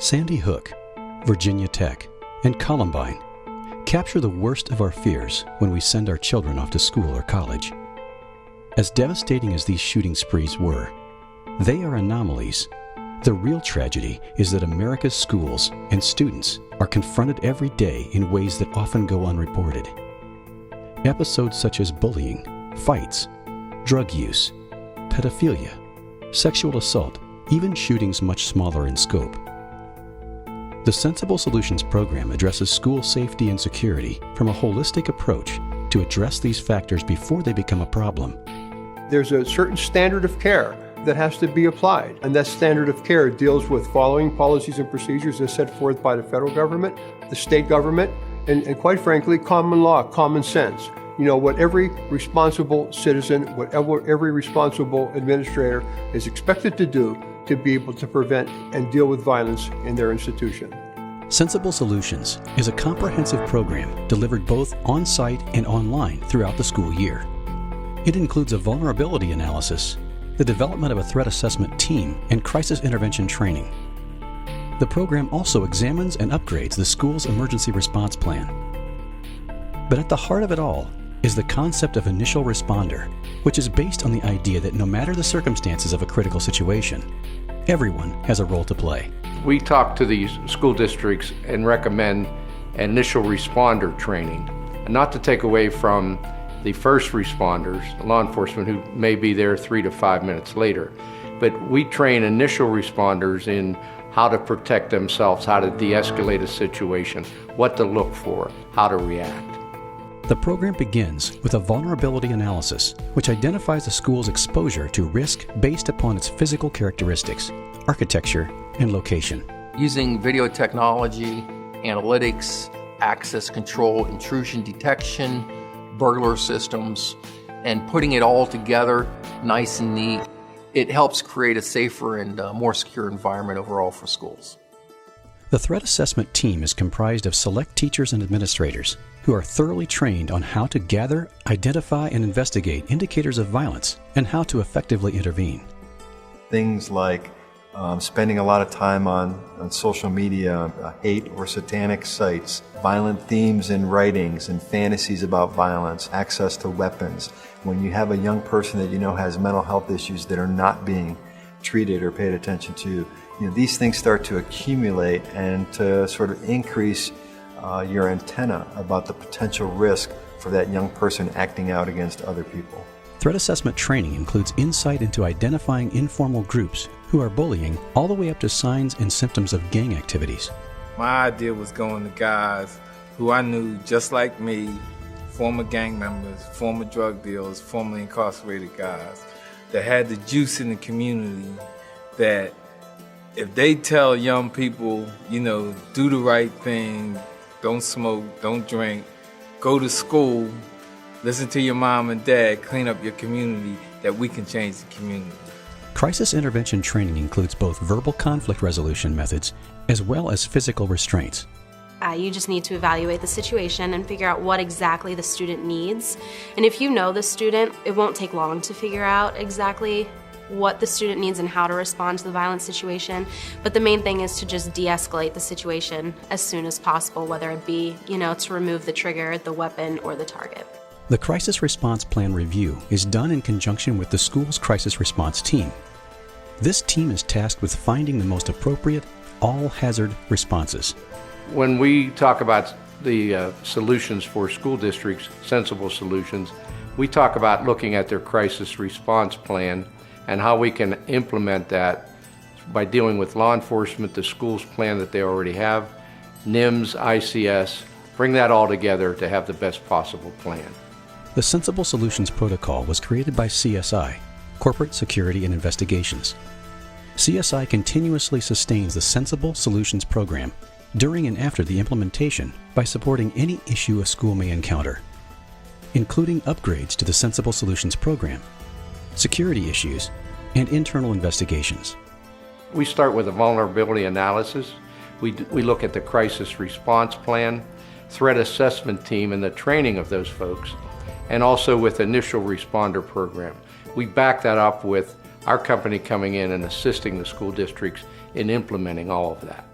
Sandy Hook, Virginia Tech, and Columbine capture the worst of our fears when we send our children off to school or college. As devastating as these shooting sprees were, they are anomalies. The real tragedy is that America's schools and students are confronted every day in ways that often go unreported. Episodes such as bullying, fights, drug use, pedophilia, sexual assault, even shootings much smaller in scope. The Sensible Solutions program addresses school safety and security from a holistic approach to address these factors before they become a problem. There's a certain standard of care that has to be applied, and that standard of care deals with following policies and procedures as set forth by the federal government, the state government, and quite frankly, common law, common sense. You know, what every responsible citizen, whatever every responsible administrator is expected to do to be able to prevent and deal with violence in their institution. Sensible Solutions is a comprehensive program delivered both on-site and online throughout the school year. It includes a vulnerability analysis, the development of a threat assessment team, and crisis intervention training. The program also examines and upgrades the school's emergency response plan. But at the heart of it all is the concept of initial responder, which is based on the idea that no matter the circumstances of a critical situation, everyone has a role to play. We talk to these school districts and recommend initial responder training, not to take away from the first responders, law enforcement, who may be there 3 to 5 minutes later. But we train initial responders in how to protect themselves, how to de-escalate a situation, what to look for, how to react. The program begins with a vulnerability analysis, which identifies the school's exposure to risk based upon its physical characteristics, architecture, and location. Using video technology, analytics, access control, intrusion detection, burglar systems, and putting it all together nice and neat, it helps create a safer and more secure environment overall for schools. The threat assessment team is comprised of select teachers and administrators who are thoroughly trained on how to gather, identify, and investigate indicators of violence and how to effectively intervene. Things like spending a lot of time on social media, hate or satanic sites, violent themes in writings and fantasies about violence, access to weapons. When you have a young person that you know has mental health issues that are not being treated or paid attention to, these things start to accumulate and to sort of increase your antenna about the potential risk for that young person acting out against other people. Threat assessment training includes insight into identifying informal groups who are bullying, all the way up to signs and symptoms of gang activities. My idea was going to guys who I knew just like me, former gang members, former drug dealers, formerly incarcerated guys, that had the juice in the community, that if they tell young people, do the right thing, don't smoke, don't drink, go to school, listen to your mom and dad, clean up your community, that we can change the community. Crisis intervention training includes both verbal conflict resolution methods as well as physical restraints. You just need to evaluate the situation and figure out what exactly the student needs. And if you know the student, it won't take long to figure out exactly what the student needs and how to respond to the violent situation. But the main thing is to just de-escalate the situation as soon as possible, whether it be, to remove the trigger, the weapon, or the target. The Crisis Response Plan review is done in conjunction with the school's crisis response team. This team is tasked with finding the most appropriate all-hazard responses. When we talk about the solutions for school districts, sensible solutions, we talk about looking at their crisis response plan and how we can implement that by dealing with law enforcement, the school's plan that they already have, NIMS, ICS, bring that all together to have the best possible plan. The Sensible Solutions Protocol was created by CSI, Corporate Security and Investigations. CSI continuously sustains the Sensible Solutions program during and after the implementation by supporting any issue a school may encounter, including upgrades to the Sensible Solutions program, security issues, and internal investigations. We start with a vulnerability analysis. We look at the crisis response plan, threat assessment team, and the training of those folks, and also with initial responder program. We back that up with our company coming in and assisting the school districts in implementing all of that.